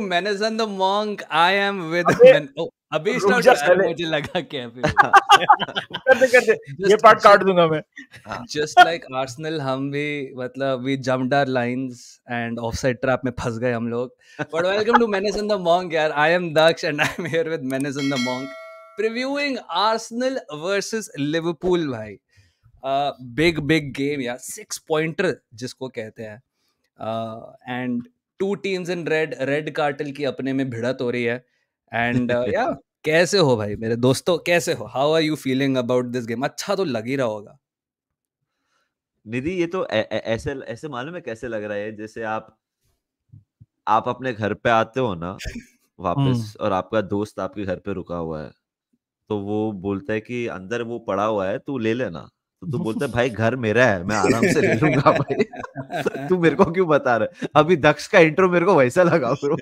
Menace and the Monk, I am with अबे अभी रुक start जा हुआ यार, साले, मुझे लगा कैफे कर दे ये just पार्ट काट just दूंगा मैं. just like Arsenal, हम भी मतलब we jumped our lines and offside trap में फंस गए हम लोग. But welcome to Menace and the Monk यार. I am Daksh and I am here with Menace and the Monk previewing Arsenal versus Liverpool भाई. Big game यार, 6-pointer जिसको कहते हैं. And two teams in red cartel की अपने में भिड़त हो रही है. And yeah, कैसे हो भाई मेरे दोस्तों, कैसे हो? How are you feeling about this game? अच्छा तो लग ही रहा होगा. निधि, ये तो ऐसे ऐसे मालूम है कैसे लग रहा है, जैसे आप अपने घर पे आते हो ना वापस, और आपका दोस्त आपके घर पे रुका हुआ है, तो वो बोलता है कि अंदर वो पड़ा हुआ है, तू ले लेना. तो तू बोलता है भाई घर मेरा है, मैं आराम से ले लूंगा भाई. तू मेरे को क्यों बता रहा है? अभी दक्ष का इंट्रो मेरे को वैसा लगा ब्रो.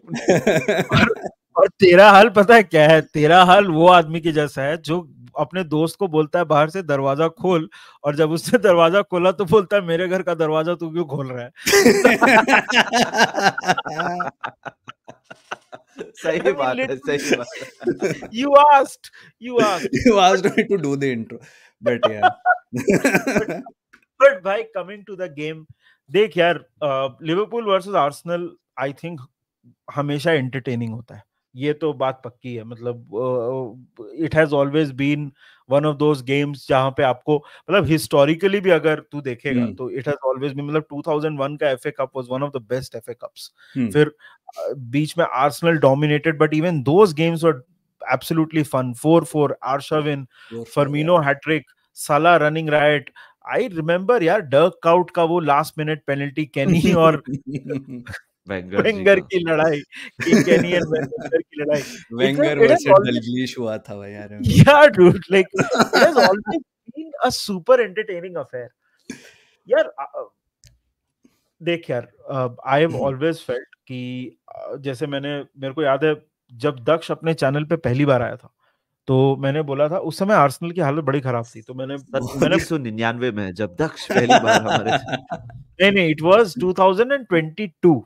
और तेरा हाल पता है क्या है? तेरा हाल वो आदमी के जैसा है जो अपने दोस्त को बोलता है बाहर से दरवाजा खोल, और जब उसने दरवाजा खोला तो बोलता है मेरे घर का दरवाजा तू क्यों खोल रहा है? सही बात है, सही बात है. You asked You asked me to do the intro, but yeah. but भाई, coming to the game, देख यार, Liverpool versus Arsenal I think हमेशा एंटरटेनिंग होता है. ये तो बात पक्की है. मतलब it has always been one of those games जहां पे आपको, मतलब हिस्टोरिकली भी अगर तू देखेगा तो इट हैज ऑलवेज बीन, मतलब 2001 का FA cup was one of the best FA cups. फिर बीच में Arsenal dominated, but even those games were absolutely fun. 4-4 Arshavin, Firmino hattrick, साला रनिंग राइट. आई रिमेंबर यार डर्क आउट का वो last minute penalty, केनी और वेंगर की लड़ाई, केनी एंड वेंगर की लड़ाई. वेंगर वर्सेस डलग्लिश हुआ था भाई यार. Yeah, dude, like it has always been a super entertaining affair. यार देख यार, I have always felt कि जैसे मेरे को याद है जब दक्ष अपने चैनल पे पहली बार आया था, तो मैंने बोला था उस समय आर्सेनल की हालत बड़ी खराब थी. तो मैंने 1999 में जब दक्ष पहली बार हमारे नहीं, it was 2022.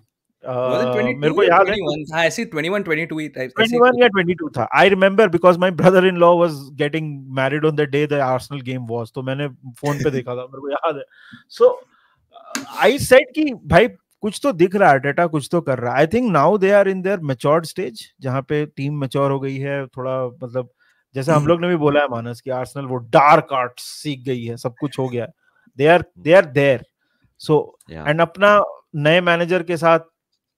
मेरे को याद है 21 या 22 था. I remember because my brother-in-law was getting married on the day the Arsenal game was. तो मैंने फोन पे देखा था, मेरे को याद है. So I said कि भाई कुछ तो दिख रहा है, डेटा कुछ तो कर रहा है. I think now they are in their matured stage, जहाँ पे टीम मैच्योर हो गई है थोड़ा. मतलब जैसे हम लोग ने भी बोला है मानस कि आर्सेनल वो डार्क आर्ट्स सीख गई है, सब कुछ हो गया है. They are there. So and अपना नए मैनेजर के साथ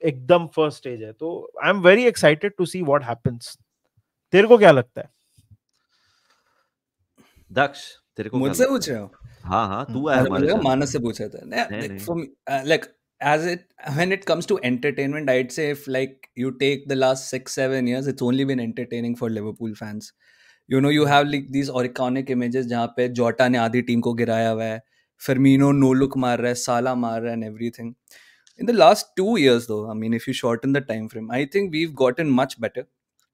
एकदम फर्स्ट स्टेज है. तो I am very excited to see what happens. तेरे को क्या लगता है दक्ष? तेरे को मुझसे पूछ रहे हो? हाँ, तू है हमारे साथ. मानस से पूछा था. Like as when it comes to entertainment, I'd say if like you take the last 6-7 years, it's only been entertaining for Liverpool fans. You know, you have like these iconic images जहाँ पे जोटा ने आधी team को गिराया हुआ है, Firmino no look मार रहा है, साला मार रहा है and everything. In the last 2 years though, I mean, if you shorten the time frame, I think we've gotten much better.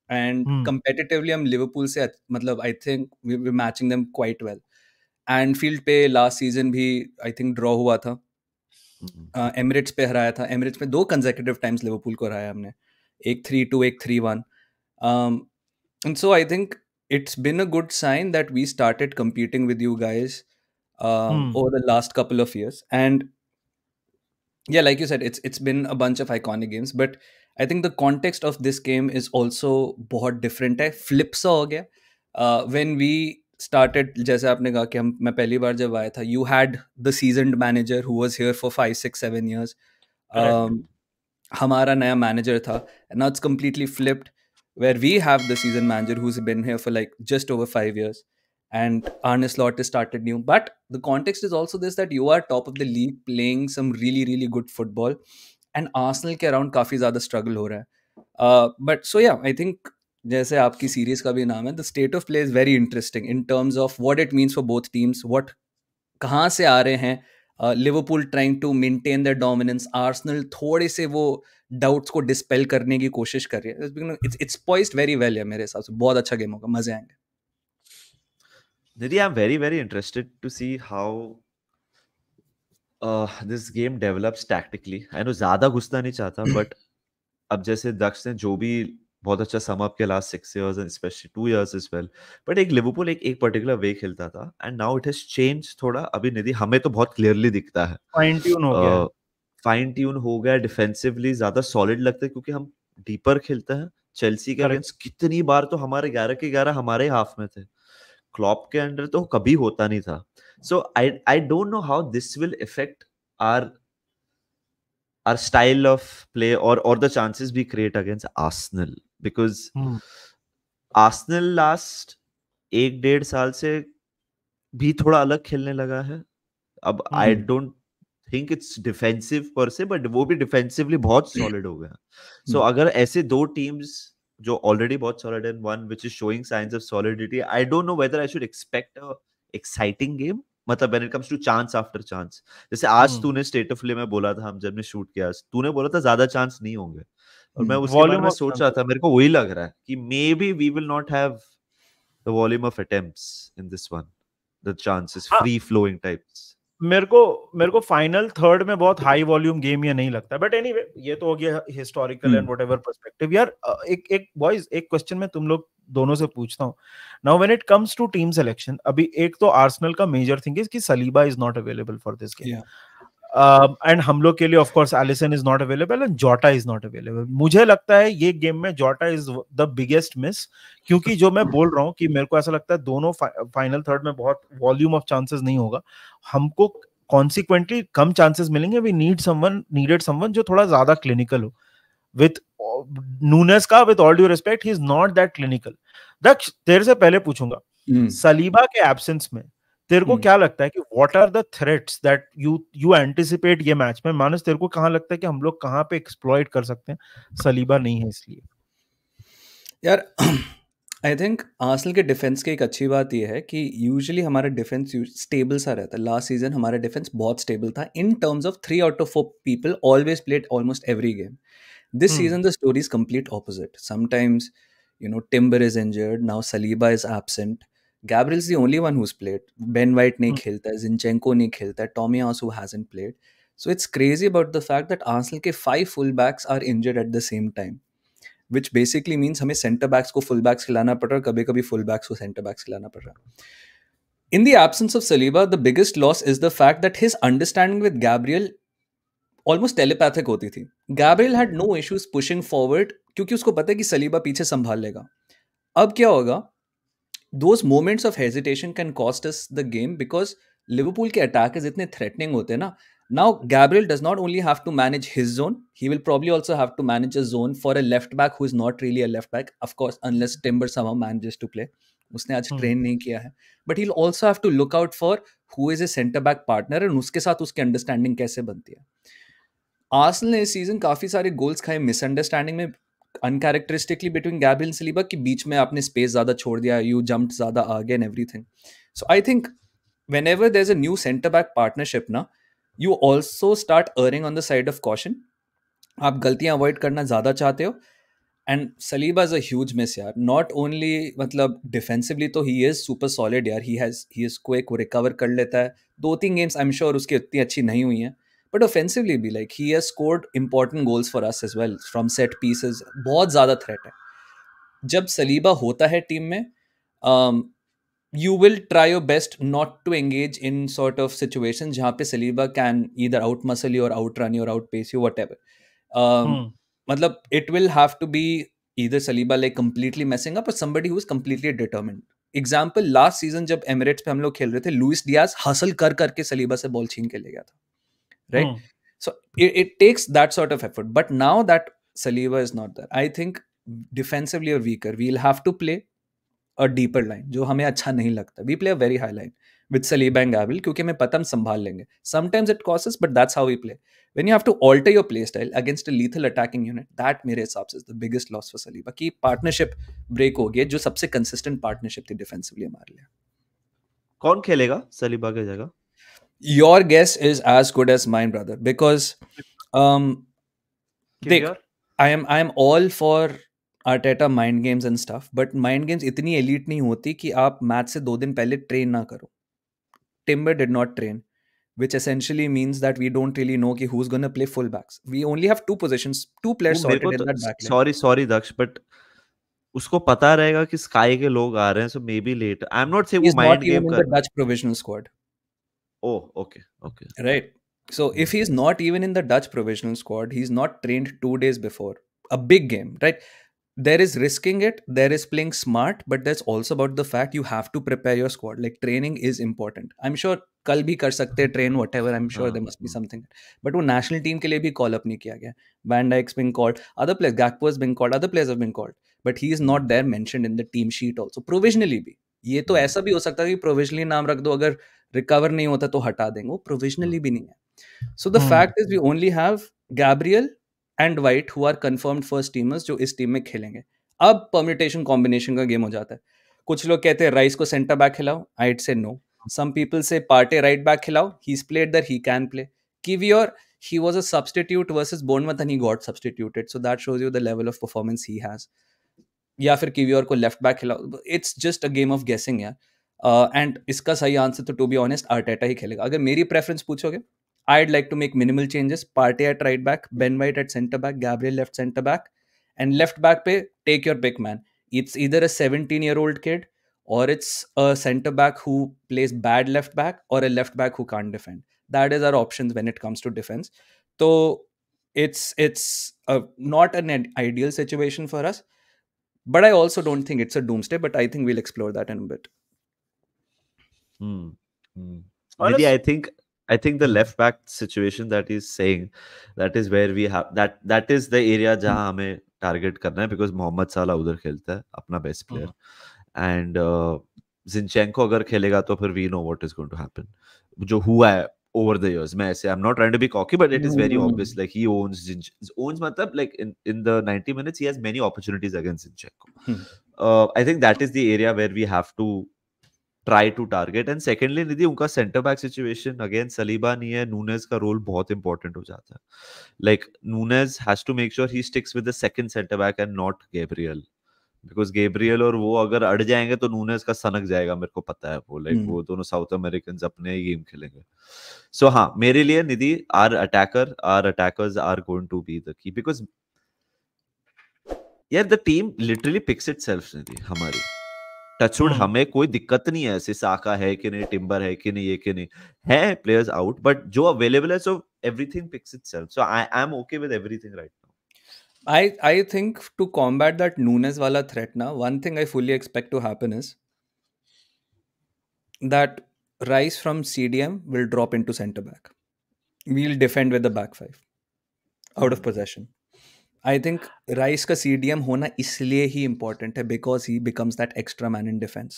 And competitively, हम Liverpool से मतलब I think we're matching them quite well. Anfield पे last season भी I think draw हुआ था. Emirates पे हराया था. Emirates में 2 consecutive times Liverpool को हराया हमने. एक 3-2, एक 3-1. And so I think it's been a good sign that we started competing with you guys over the last couple of years. And yeah, like you said, it's been a bunch of iconic games, but I think the context of this game is also बहुत different है. Flip सा हो गया. When we started, जैसे आपने कहा कि मैं पहली बार जब आया था, you had the seasoned manager who was here for 5, 6, 7 years. हमारा नया manager था, and now it's completely flipped, where we have the seasoned manager who's been here for like just over 5 years. And Arne Slot has started new. But the context is also this, that you are top of the league playing some really, really good football. And Arsenal के around काफ़ी ज़्यादा struggle हो रहा है. But so yeah, I think जैसे आपकी series का भी नाम है, the state of play is very interesting in terms of what it means for both teams. What कहाँ से आ रहे हैं. Liverpool trying to maintain their dominance. Arsenal थोड़े से वो doubts को dispel करने की कोशिश कर रही है. It's poised very well है मेरे हिसाब से. बहुत अच्छा गेम होगा, मजे आएंगे. Nidhi, I'm very, very interested to see how this game develops tactically. I know ज़्यादा घुसना नहीं चाहता, but अब जैसे दक्ष ने जो भी बहुत अच्छा सम अप किया last 6 years and especially 2 years as well, but एक लिवरपूल एक पर्टिकुलर वे खेलता था and now it has change थोड़ा। अभी निधि हमें तो बहुत क्लियरली दिखता है फाइन ट्यून हो गया है। फाइन ट्यून हो गया, डिफेंसिवली ज्यादा सॉलिड लगता है क्योंकि हम डीपर खेलते हैं। चेल्सी के Correct. अगेंस्ट कितनी बार तो हमारे 11 के 11 हमारे हाफ में थे, क्लॉप के अंडर तो कभी होता नहीं था। So I don't know how this will effect our style of play or the chances we create against Arsenal, because Arsenal last 1-1.5 साल से भी थोड़ा अलग खेलने लगा है। अब I don't think it's defensive पर से, बट वो भी डिफेंसिवली बहुत सॉलिड हो गया। सो अगर ऐसे दो टीम्स जो ऑलरेडी बहुत सॉलिड है, one which is showing signs of solidity, I don't know whether I should expect a exciting game, मतलब when it comes to chance after chance. जैसे आज तूने स्टेट ऑफ प्ले में बोला था, हम जब ने शूट किया तूने बोला था ज्यादा चांस नहीं होंगे, और मैं उसके बारे में सोच रहा था, मेरे को वही लग रहा है कि maybe we will not have the volume of attempts in this one, the chances free flowing types. मेरे को फाइनल थर्ड में बहुत हाई वॉल्यूम गेम ये नहीं लगता, बट एनीवे ये तो हो गया हिस्टोरिकल एंड व्हाटएवर पर्सपेक्टिव। यार एक बॉयज एक क्वेश्चन मैं तुम लोग दोनों से पूछता हूँ। Now when it comes to team selection, अभी एक तो आर्सेनल का मेजर थिंग इज कि Saliba is not available for this game, and हम लोग के लिए of course Alisson is not available and Jota is not available. मुझे लगता है ये गेम में जोटा इज द बिगेस्ट मिस, क्योंकि जो मैं बोल रहा हूँ कि मेरे को ऐसा लगता है दोनों फाइनल थर्ड में बहुत वॉल्यूम ऑफ चांसेस नहीं होगा, हमको कॉन्सिक्वेंटली कम चांसेस मिलेंगे। वी नीडेड समवन जो थोड़ा ज्यादा क्लिनिकल हो। विथ नूनेस का, with all due respect, he is not that clinical. Daksh तेरे से पहले पूछूंगा, सलीबा के एब्सेंस में तेरे को क्या लगता है कि what are the threats that you anticipate ये मैच में? मानस तेरे को कहाँ लगता है कि हम लोग कहाँ पे एक्सप्लॉइट कर सकते हैं, सलीबा नहीं है इसलिए? यार आई थिंक आर्सेनल के डिफेंस की एक अच्छी बात यह है कि यूजुअली हमारा डिफेंस स्टेबल सा रहता है। लास्ट सीजन हमारा डिफेंस बहुत स्टेबल था in terms of 3 out of 4 people always played almost every game. This season the story is complete opposite. Sometimes Timber is injured, now Saliba is absent, Gabriel's the only one who's played, Ben White नहीं खेलता है, Zinchenko नहीं खेलता है, Tomiyasu hasn't played. So it's crazy about the fact that Arsenal के 5 fullbacks are injured at the same time, which basically means हमें center backs को full backs खिलाना पड़ रहा है, कभी-कभी full backs को center backs खिलाना पड़ रहा है. In the absence of Saliba, the biggest loss is the fact that his understanding with Gabriel almost telepathic होती थी. Gabriel had no issues pushing forward क्योंकि उसको पता है कि सलीबा पीछे संभाल लेगा. अब क्या होगा, those moments of hesitation can cost us the game because Liverpool के अटैकर्स इतने थ्रेटनिंग होते हैं ना. Now Gabriel does not only have to manage his zone, he will probably also have to manage a zone for a left back who is not really a left back, of course unless Timber somehow manages to play. उसने आज train नहीं किया है, but he will also have to look out for who is a centre back partner and उसके साथ उसकी understanding कैसे बनती है. आर्सेनल ने इस सीजन काफी सारे गोल्स खाए मिसअंडरस्टैंडिंग में, अनकैरेक्टरिस्टिकली बिटवीन गैब्रियल एंड सलीबा, कि बीच में आपने स्पेस ज्यादा छोड़ दिया, यू जंप्ड ज्यादा आगे and everything. So I think whenever there's a new center back partnership ना, you also start erring on the side of caution. आप गलतियां अवॉइड करना ज्यादा चाहते हो. And Saliba is a huge miss यार. नॉट ओनली मतलब डिफेंसिवली तो ही इज सुपर सॉलिड यार, ही इज क्विक, वो रिकवर कर लेता है. 2-3 गेम्स आई एम श्योर उसकी इतनी अच्छी नहीं हुई हैं, बट ऑफेंसिवली भी like he has scored important goals for us as well from set pieces. बहुत ज्यादा थ्रेट है. जब सलीबा होता है टीम में, you will try your best not to engage in sort of situations जहाँ पे Saliba can either out muscle you or outrun you or outpace you, whatever. मतलब it will have to be either Saliba like completely messing up or somebody who is completely determined. Example, last season जब Emirates पे हम लोग खेल रहे थे, Luis Diaz hustle कर करके सलीबा से बॉल छीन के ले गया था, right? So it takes that sort of effort, but now that Saliba is not there, I think defensively are weaker. We'll have to play a deeper line, जो हमें अच्छा नहीं लगता. We play a very high line with Saliba and Gabriel क्योंकि हमें पता हम संभाल लेंगे. Sometimes it costs us, but that's how we play. When you have to alter your play style against a lethal attacking unit, that मेरे हिसाब से is the biggest loss for Saliba, कि partnership break हो गया जो सबसे consistent partnership थी defensively हमारे लिए. कौन खेलेगा सलीबा की जगह? Your guess is as good as mine, brother, because देख, I am all for Arteta mind games and stuff, but mind games इतनी elite नहीं होती कि आप मैच से 2 दिन पहले ट्रेन ना करो. Timber did not train. which essentially means that we don't really know ki who's going to play fullbacks. We only have two positions, two players sorted in that back line. Sorry Daksh, but उसको पता रहेगा कि sky के लोग आ रहे हैं, so maybe later. I'm not saying वो He's not mind even game in the करना. Dutch provisional squad. Oh, okay. Right. So if he's not even in the Dutch provisional squad, he's not trained 2 days before a big game, right? There is risking it, there is playing smart, but there's also about the fact you have to prepare your squad. Like training is important. I'm sure कल भी कर सकते हैं train whatever. I'm sure there must be something. But वो national team के लिए भी call up नहीं किया गया. Van Dijk's been called, other players, Gakpo has been called, other players have been called, but he is not there mentioned in the team sheet also. Provisionally भी. ये तो ऐसा भी हो सकता है कि provisionally नाम रख दो, अगर रिकवर नहीं होता तो हटा देंगे. वो प्रोविजनली भी नहीं है. So the fact is we only have Gabriel and White who are confirmed first teamers जो इस टीम में खेलेंगे. अब परम्यूटेशन कॉम्बिनेशन का गेम हो जाता है. कुछ लोग कहते हैं राइस को सेंटर बैक खिलाओ, I say no. Some people say Partey right back खिलाओ, he is played that he can play. Kiwior he was a substitute versus Bournemouth and he got substituted, so that shows you the level of performance he has. या फिर किवियोर को left back खिलाओ. It's just a game of गेसिंग यार. And इसका सही answer तो to be honest Arteta ही खेलेगा. अगर मेरी प्रेफरेंस पूछोगे, I'd like to make minimal changes. Partey at right back, Ben White at centre back, Gabriel left centre back, and left back pe take your pick, man. It's either a 17-year-old kid or it's a centre back who plays bad left back or a left back who can't defend. That is our options when it comes to defense. So it's not an ideal situation for us, but I also don't think it's a doomsday. But I think we'll explore that in a bit. Nidhi, I think the left back situation that he's saying, that is where we have that is the area जहाँ हमें target करना है, because Mohammad साला उधर खेलता है, अपना best player, and Zinchenko अगर खेलेगा तो फिर we know what is going to happen. जो हुआ है over the years, मैं ऐसे I'm not trying to be cocky, but it is very obvious. Like he owns मतलब like in the 90 minutes he has many opportunities against Zinchenko. I think that is the area where we have to try to target. And secondly, निधि, उनका center back situation again Saliba नहीं है, Nunes का role बहुत important हो जाता है. Like Nunes has to make sure he sticks with the second center back and not Gabriel, because Gabriel और वो अगर अड़ जाएंगे तो Nunes का सनक जाएगा, मेरे को पता है वो. Like वो दोनों साउथ अमेरिकन अपने गेम खेलेंगे. So हाँ, मेरे लिए निधि, our attackers are going to be the key, because यार the team literally picks itself. निधि, हमारी टचवुड हमें कोई दिक्कत नहीं है, ऐसे साका है कि नहीं, टिम्बर है कि नहीं, ये कि नहीं है, प्लेयर्स आउट, बट जो अवेलेबल है, so everything picks itself. So I am okay with everything right now. I think to combat that Nunes wala threat now, one thing I fully expect to happen is that Rice from CDM will drop into centre back. We'll defend with the back five out of possession. I think Rice का CDM होना इसलिए ही important है because he becomes that extra man in defense.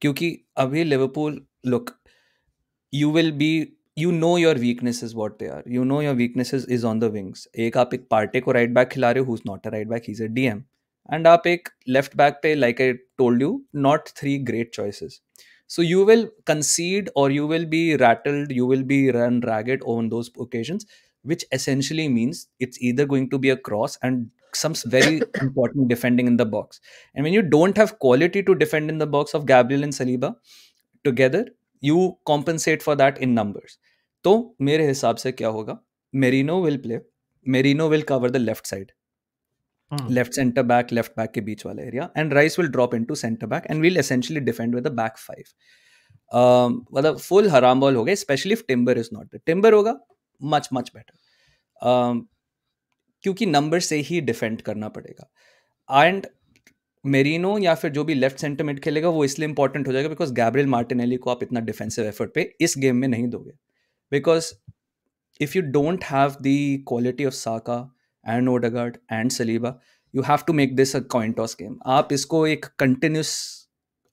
क्योंकि अभी Liverpool, look, you know your weaknesses what they are. You know your weaknesses is on the wings. एक आप एक Partey को right back खिला रहे हो, who's not a right back, he's a DM. And आप एक left back पे, like I told you, not three great choices. So you will concede or you will be rattled, you will be run ragged on those occasions, which essentially means it's either going to be a cross and some very important defending in the box. And when you don't have quality to defend in the box of Gabriel and Saliba together, you compensate for that in numbers. तो मेरे हिसाब से क्या होगा, Merino will play, Merino will cover the left side, left center back, left back के बीच वाला area, and Rice will drop into center back and we'll essentially defend with a back five. मतलब full haram ball हो गया, especially if Timber is not there. Timber होगा much better, क्योंकि number से ही defend करना पड़ेगा. एंड मेरिनो या फिर जो भी लेफ्ट सेंटर मिड खेलेगा वो इसलिए इंपॉर्टेंट हो जाएगा बिकॉज गैब्रियल मार्टिनेली को आप इतना डिफेंसिव एफर्ट पे इस गेम में नहीं दोगे, because if you don't have the quality of Saka and Odegaard and Saliba, you have to make this a coin toss game. आप इसको एक कंटिन्यूस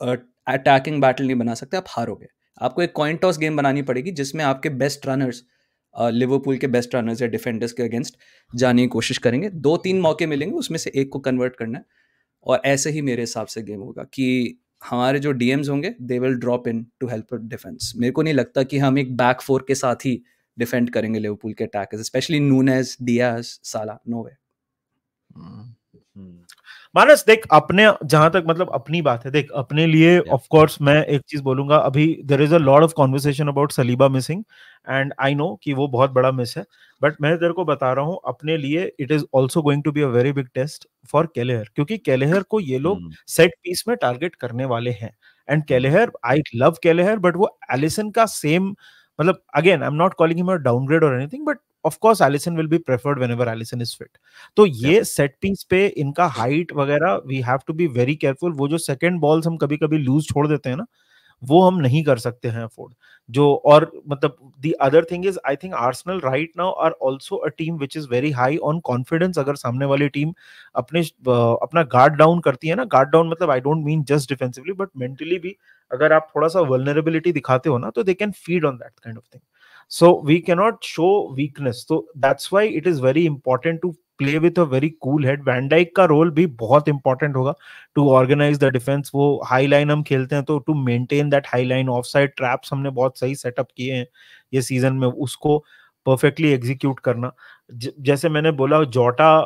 अटैकिंग बैटल नहीं बना सकते, आप हारोगे. आपको एक कॉइन टॉस गेम बनानी पड़ेगी जिसमें आपके बेस्ट रनर्स, लिवरपूल के बेस्ट रनर्स या डिफेंडर्स के अगेंस्ट जाने की कोशिश करेंगे. 2-3 मौके मिलेंगे, उसमें से एक को कन्वर्ट करना है. और ऐसे ही मेरे हिसाब से गेम होगा कि हमारे जो डीएम्स होंगे they will drop in to help defence. मेरे को नहीं लगता कि हम एक बैक फोर के साथ ही डिफेंड करेंगे लिवरपूल के अटैकर्स, स्पेशली नूनेज, डियाज, साला. नो वे. मानस देख, अपने जहां तक मतलब अपनी बात है, देख अपने लिए ऑफ कोर्स मैं एक चीज बोलूंगा, अभी there is a lot of conversation about Saliba missing and I know कि वो बहुत बड़ा मिस है, बट मैं तेरे को बता रहा हूँ अपने लिए it is also going to be a very big test for Kelleher, क्योंकि केलेहर को ये लोग सेट पीस में टारगेट करने वाले हैं। And Kelleher, I love Kelleher, but वो एलिसन का सेम, मतलब again I am not calling him a downgrade और anything, but of course Alisson will be preferred whenever Alisson is fit. तो ये सेट पीस पे इनका हाइट वगैरह we have to be very careful. वो जो सेकंड बॉल्स हम कभी कभी लूज छोड़ देते हैं ना, वो हम नहीं कर सकते हैं अफोर्ड। जो और मतलब the other thing is I think Arsenal right now are also a team which is very high on confidence. अगर सामने वाली टीम अपना गार्ड डाउन करती है ना, गार्ड डाउन मतलब I don't mean just defensively but mentally भी, अगर आप थोड़ा सा वल्नरेबिलिटी दिखाते हो ना, तो they can feed on that kind of thing. So we cannot show weakness. So that's why it is very important to play with a very cool head. Van Dijk का रोल भी बहुत important होगा to organise the defence. वो high line हम खेलते हैं, तो to maintain that high line, offside traps हमने बहुत सही सेटअप किए हैं ये सीजन में, उसको परफेक्टली एग्जीक्यूट करना। जैसे मैंने बोला, Jota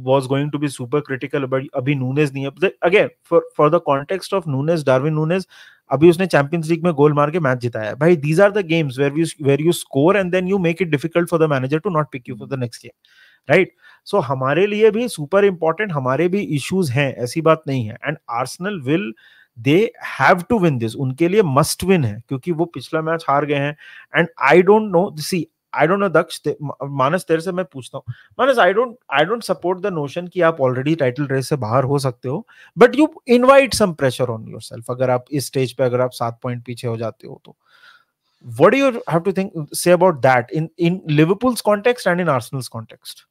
was going to be super critical, but अभी नूनेज नहीं है। Again for the context of Nunez, Darwin Nunez, अभी उसने चैंपियंस लीग में गोल मार के मैच जिताया है भाई। These are the games where you score and then you make it difficult for the manager to not pick you for the next game, right? सो हमारे लिए भी सुपर इंपॉर्टेंट, हमारे भी इश्यूज हैं, ऐसी बात नहीं है। And Arsenal will, they have to win this, उनके लिए मस्ट विन है, क्योंकि वो पिछला मैच हार गए हैं। And I don't know, see I don't know Daksh, Manas तेरे से मैं पूछता हूँ, Manas I don't support the notion कि आप ऑलरेडी टाइटल रेस से बाहर हो सकते हो, but you invite some pressure on yourself. अगर आप इस स्टेज पे अगर आप 7 पॉइंट पीछे हो जाते हो, तो what do you have to think say about that in Liverpool's context and in Arsenal's context?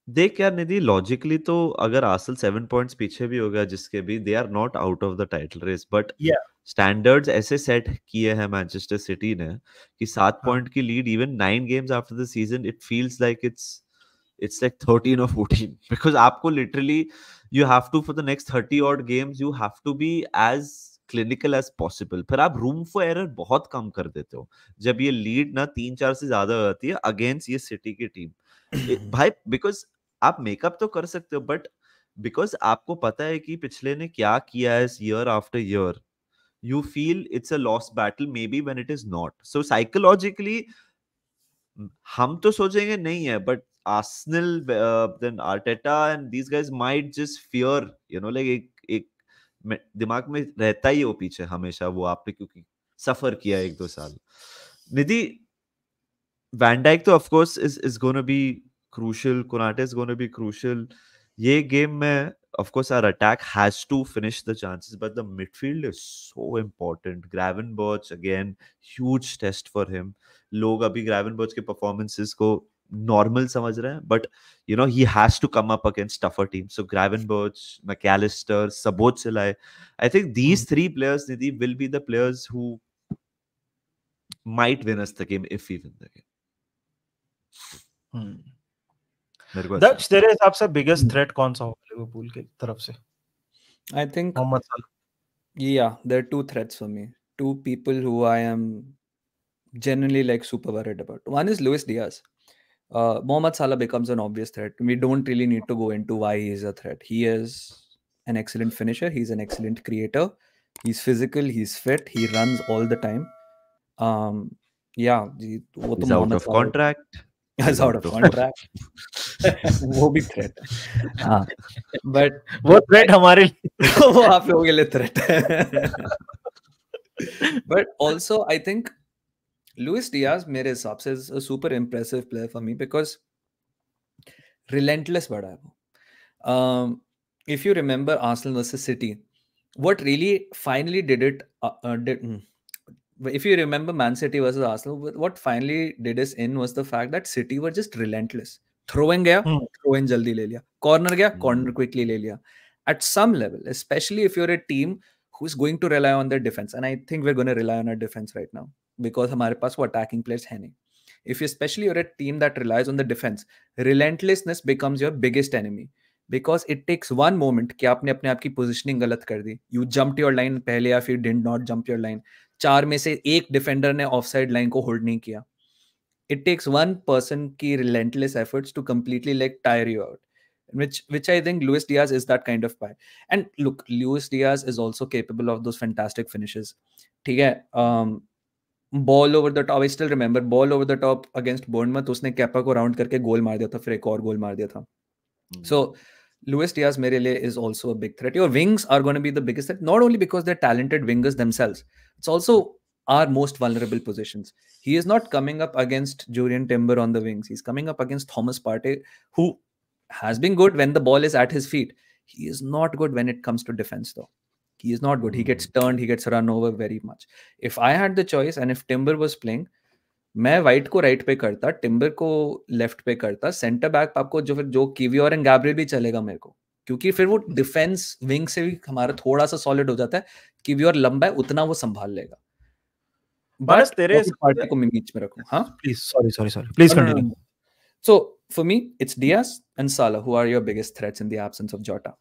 देख यार निधि, लॉजिकली तो अगर आर्सेनल 7 पॉइंट्स पीछे भी हो गया जिसके भी, they are not out of the title race, but standards ऐसे सेट किए हैं मैनचेस्टर सिटी ने कि 7 पॉइंट की lead even 9 games after the season, it feels like it's like 13 or 14 because आपको literally you have to for the next 30 odd games you have to be as clinical as possible। फिर आप room for error बहुत कम कर देते हो जब ये lead ना 3-4 से ज्यादा हो जाती है अगेंस्ट ये सिटी की टीम भाई, बिकॉज आप मेकअप तो कर सकते हो, बट बिकॉज आपको पता है कि पिछले ने क्या किया है year after year, you feel it's a lost battle may be when it is not. So psychologically हम तो सोचेंगे नहीं है, but Arsenal, then Arteta and these guys might just fear, you know, like एक दिमाग में रहता ही वो पीछे हमेशा वो आपने क्योंकि सफर किया 1-2 साल। निधि, वैन डाइक तो of course is going to be crucial, Konate is going to be crucial। ये गेम में of course our attack has to finish the chances, but the midfield is so important। Gravenberch again, huge test for him। लोग अभी Gravenberch के performances को normal समझ रहे हैं, but you know he has to come up against tougher team. So Gravenberch, McAllister, Szoboszlai, I think these 3 players, Nidhi, will be the players who might win us the game if we win the game। दक्ष, तेरे हिसाब से biggest threat कौन सा होगा Liverpool की तरफ से? I think Mohammad साला। yeah, there are 2 threats for me. 2 people who I am generally like super worried about. One is Luis Diaz. Mohamed Salah becomes an obvious threat. We don't really need to go into why he is a threat. He is an excellent finisher. He's an excellent creator. He's physical. He's fit. He runs all the time. Yeah, वो तो He's out of contract। He's out of contract. वो भी threat है। हाँ, but वो threat हमारे लिए वो आप लोगों के लिए threat है। But also I think Luis Diaz मेरे हिसाब से is a super impressive player for me because relentless बड़ा है वो। If you remember Arsenal versus City, what really finally did it if you remember Man City versus Arsenal, what finally did us in was the fact that City were just relentless. Throwing गया, throw in जल्दी ले लिया, corner गया, corner quickly ले लिया। At some level, especially if you're a team who's going to rely on their defense, and I think we're going to rely on our defense right now because हमारे पास वो attacking players है नहीं। If you especially you're a team that relies on the defense, relentlessness becomes your biggest enemy because it takes one moment कि आपने अपने आप की positioning गलत कर दी, you jumped your line पहले या फिर did not jump your line, 4 में से एक डिफेंडर ने ऑफसाइड लाइन को होल्ड नहीं किया। It takes one person की relentless efforts to completely like tire you out. which I think Luis Diaz is that kind of guy. And look, Luis Diaz is also capable of those fantastic finishes. ठीक है, ball over the top. I still remember ball over the top against Bournemouth. उसने kappa को round करके गोल मार दिया था, फिर एक और गोल मार दिया था. So Luis Diaz मेरे लिए is also a big threat. Your wings are going to be the biggest threat, not only because they're talented wingers themselves. It's also our most vulnerable positions. He is not coming up against Julian Timber on the wings. He's coming up against Thomas Partey, who has been good when the ball is at his feet. He is not good when it comes to defense, though. He is not good. He gets turned, he gets run over very much. If I had the choice and if Timber was playing, मैं white को right पे करता, timber को left पे करता, centre back आपको जो किवियोर and Gabriel भी चलेगा मेरे को, क्योंकि फिर वो डिफेंस विंग से भी हमारा थोड़ा सा सॉलिड हो जाता है. किवियोर लंबा है, उतना वो संभाल लेगा. बस तेरे पार्टी को मैं बीच में रखूं. हाँ please, sorry please continue. So for me it's Diaz and Salah who are your biggest threats in the absence of Jota.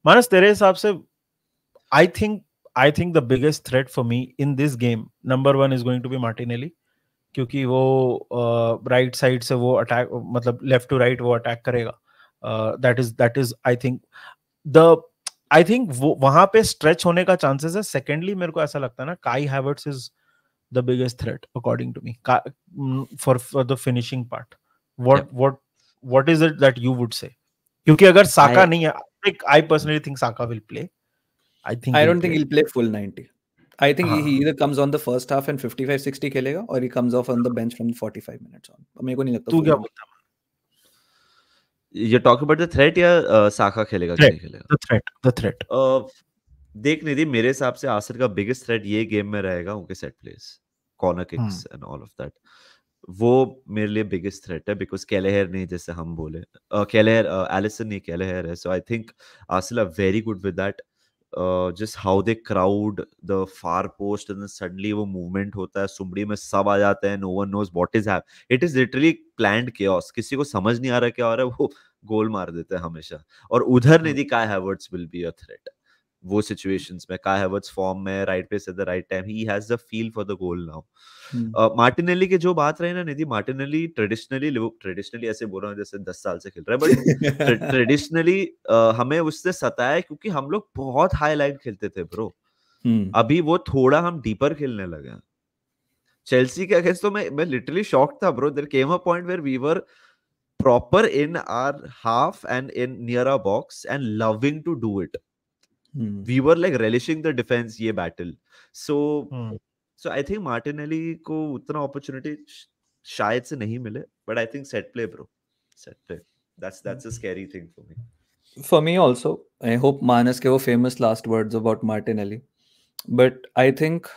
मानस, तेरे हिसाब से I think the biggest threat for me in this game, number 1 is going to be Martinelli, क्योंकि वो right side से वो attack, मतलब left to right वो attack करेगा. that is I think वो वहां पे स्ट्रेच होने का चांसेस है. सेकेंडली मेरे को ऐसा लगता है ना, काई Havertz is the biggest threat according to me for the finishing part. What is it that you would say? Kyunki agar Saka nahi hai, I personally think Saka will play. I don't think he'll play full 90. I think he either comes on the first half and 55-60 खेलेगा, or he comes off on the bench from 45 minutes on. मेरे को नहीं लगता. तू क्या बोलता है? You're talking about the threat या Saka खेलेगा कि नहीं खेलेगा? The threat. देख निधि, मेरे हिसाब से आर्सेनल का बिगेस्ट थ्रेट ये गेम में रहेगा उनके set places, corner kicks and all of that. वो मेरे लिए बिगेस्ट थ्रेट है, बिकॉज कैलेहर नहीं, जैसे हम बोले कैलेहर, एलिसन नहीं, कैलेहर है. So I think Arsenal are very good with that. just how they crowd the far post and then suddenly वो movement होता है, सुमड़ी में सब आ जाते हैं, no one knows what is happening. It is literally planned chaos. किसी को समझ नहीं आ रहा क्या हो रहा है, वो गोल मार देते हैं हमेशा. और उधर नहीं, काय Havertz will be a threat. वो situations में काय हैवर्ट्स फॉर्म में, right place at the right time, he has the feel for the goal now. Martinelli की जो बात रही ना निधि, मार्टिनेली ट्रेडिशनली ऐसे बोल रहा हूँ जैसे 10 साल से खेल रहा है, बट ट्रेडिशनली हमें उससे सताया क्योंकि हम लोग बहुत हाई लाइन खेलते थे ब्रो. अभी वो थोड़ा हम डीपर खेलने लगे. चेल्सी के अगेंस्ट तो मैं लिटरली शॉक था bro. There came a point where we were proper in our half and in near our box and loving to do it. We were like relishing the defence, ये battle. So I think Martinelli को उतना opportunity शायद से नहीं मिले, but I think set play bro, set play. That's a scary thing for me. For me also, I hope Manas के वो famous last words about Martinelli, but I think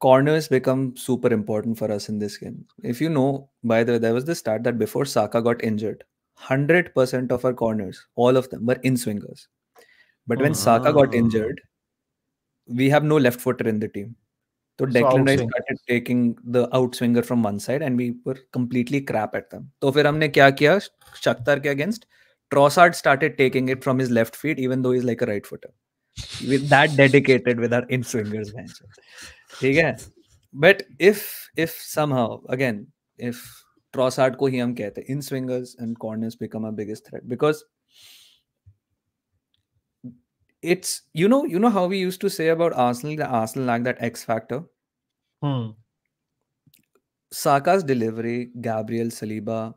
corners become super important for us in this game. If you know, by the way, there was this stat that before Saka got injured, 100% of our corners, all of them were in swingers. But when Saka got injured, we have no left footer in the team. So Declan Rice started taking the outswinger from one side and we were completely crap at them. तो फिर हमने क्या किया शख्तर के against? Trossard started taking it from his left feet even though he's like a right footer. With that dedicated with our in-swingers bench. ठीक है? But if somehow, again, if Trossard को ही हम कहते हैं, in-swingers and corners become our biggest threat, because it's, you know how we used to say about Arsenal, that Arsenal lack that X factor. Saka's delivery, Gabriel, Saliba,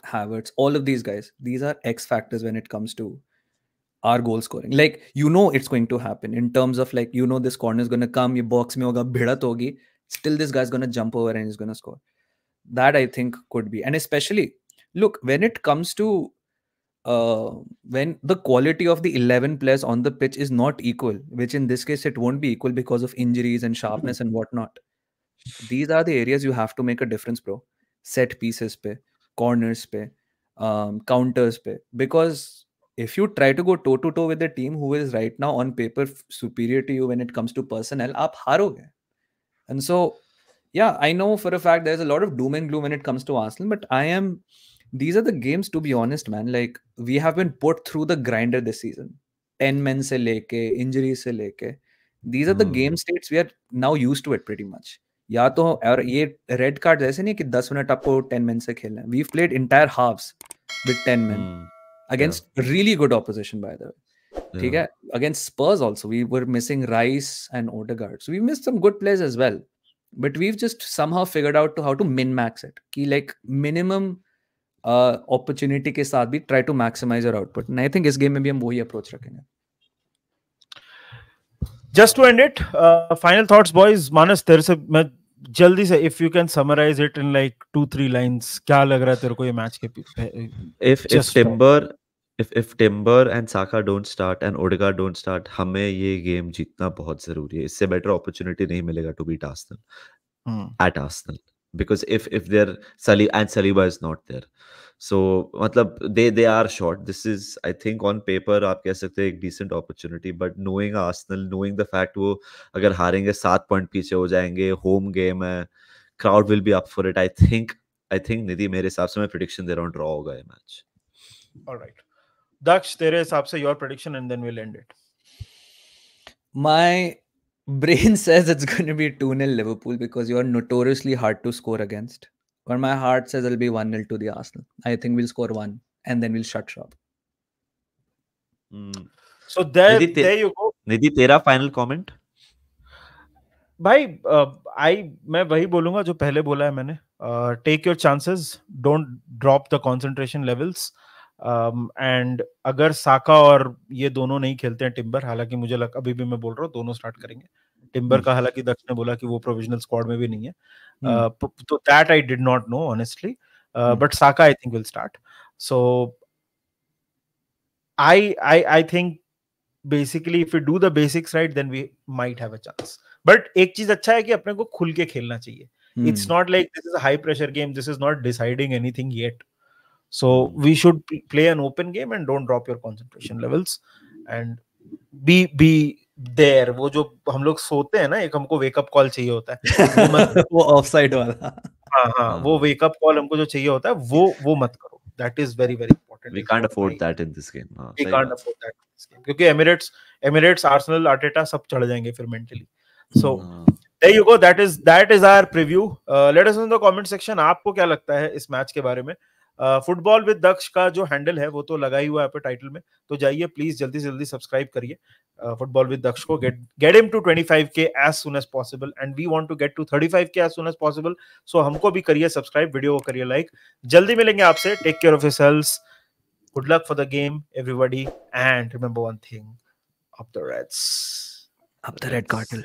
Havertz, all of these guys, these are X factors when it comes to our goal scoring. Like, it's going to happen in terms of like, this corner is going to come, your box mein hoga, bhidat hogi, still this guy's going to jump over and he's going to score. That I think could be. And especially, look, when it comes to when the quality of the 11 players on the pitch is not equal, which in this case it won't be equal because of injuries and sharpness and whatnot. These are the areas you have to make a difference, bro. Set pieces pe, corners pe, counters pe. Because if you try to go toe to toe with the team who is right now on paper superior to you when it comes to personnel, aap haroge. And so, yeah, I know for a fact there's a lot of doom and gloom when it comes to Arsenal, but these are the games, to be honest, man. Like, we have been put through the grinder this season. 10 men se leke, injuries se leke. These are the game states we are now used to it pretty much. या तो और ये red card ऐसे नहीं कि 10 minute आपको 10 men से खेलना है. We've played entire halves with 10 men against really good opposition, by the way. Yeah. Against Spurs also, we were missing Rice and Odegaard. So we missed some good players as well. But we've just somehow figured out how to min-max it. Ki like minimum opportunity के साथ भी try to maximize your output. And I think इस game में भी हम वही approach रखेंगे. Just to end it, final thoughts, boys. Manas, तेरे से मैं जल्दी से, if you can summarize it in like 2-3 lines, क्या लग रहा है तेरे को ये मैच के? If Timber and Saka don't start and Odegaard don't start, हमें ये गेम जीतना बहुत जरूरी है. इससे बेटर अपॉर्चुनिटी नहीं मिलेगा to beat Arsenal at Arsenal, because if they're Saliba is not there, so मतलब they are short. This is, I think, on paper आप कह सकते हैं एक decent opportunity, but knowing Arsenal, knowing the fact वो अगर हारेंगे 7 पॉइंट पीछे हो जाएंगे, home game है, crowd will be up for it. I think निधि, मेरे हिसाब से मैं prediction दे रहा हूँ draw होगा ये मैच. All right. Daksh, तेरे हिसाब से your prediction, and then we'll end it. My brain says it's going to be 2-0 Liverpool because you are notoriously hard to score against. But my heart says it'll be 1-0 to the Arsenal. I think we'll score 1 and then we'll shut shop. So there you go. Nidhi, तेरा final comment? भाई मैं वही बोलूंगा जो पहले बोला है मैंने. Take your chances. Don't drop the concentration levels. And अगर साका और ये दोनों नहीं खेलते हैं, टिम्बर, हालांकि मुझे अभी भी मैं बोल रहा हूँ दोनों स्टार्ट करेंगे. टिम्बर का हालांकि दक्ष ने बोला कि वो प्रोविजनल स्क्वाड में भी नहीं है, तो that I did not know honestly, but Saka I think will start. So I think basically if you do the basics right then we might have a chance. But एक चीज अच्छा है कि अपने को खुल के खेलना चाहिए. It's not like this is a high pressure game, this is not deciding anything yet. So we should play an open game and don't drop your concentration levels and be there. वो जो हम लोग सोते हैं ना, एक हमको wake up call चाहिए होता है, वो offside वाला. हाँ, वो wake up call हमको जो चाहिए होता है, वो मत करो. That is very very important. We can't afford that in this game. We can't afford that in this game क्योंकि Emirates, Arsenal, Arteta सब चढ़ जाएंगे फिर mentally. So there you go. That is our preview. Let us know in the comment section आपको क्या लगता है इस मैच के बारे में. फुटबॉल विद दक्ष का जो हैंडल है वो तो लगा ही हुआ है पे टाइटल में, तो जाइए प्लीज जल्दी से जल्दी सब्सक्राइब करिए फुटबॉल विद दक्ष को. Get him to 25K as soon as possible and we want to get to 35K as soon as possible. So हमको भी करिए सब्सक्राइब, वीडियो को करिए लाइक. जल्दी मिलेंगे आपसे. Take care of yourselves. Good luck for the game everybody and remember one thing, up the Reds, up the Red Cartel.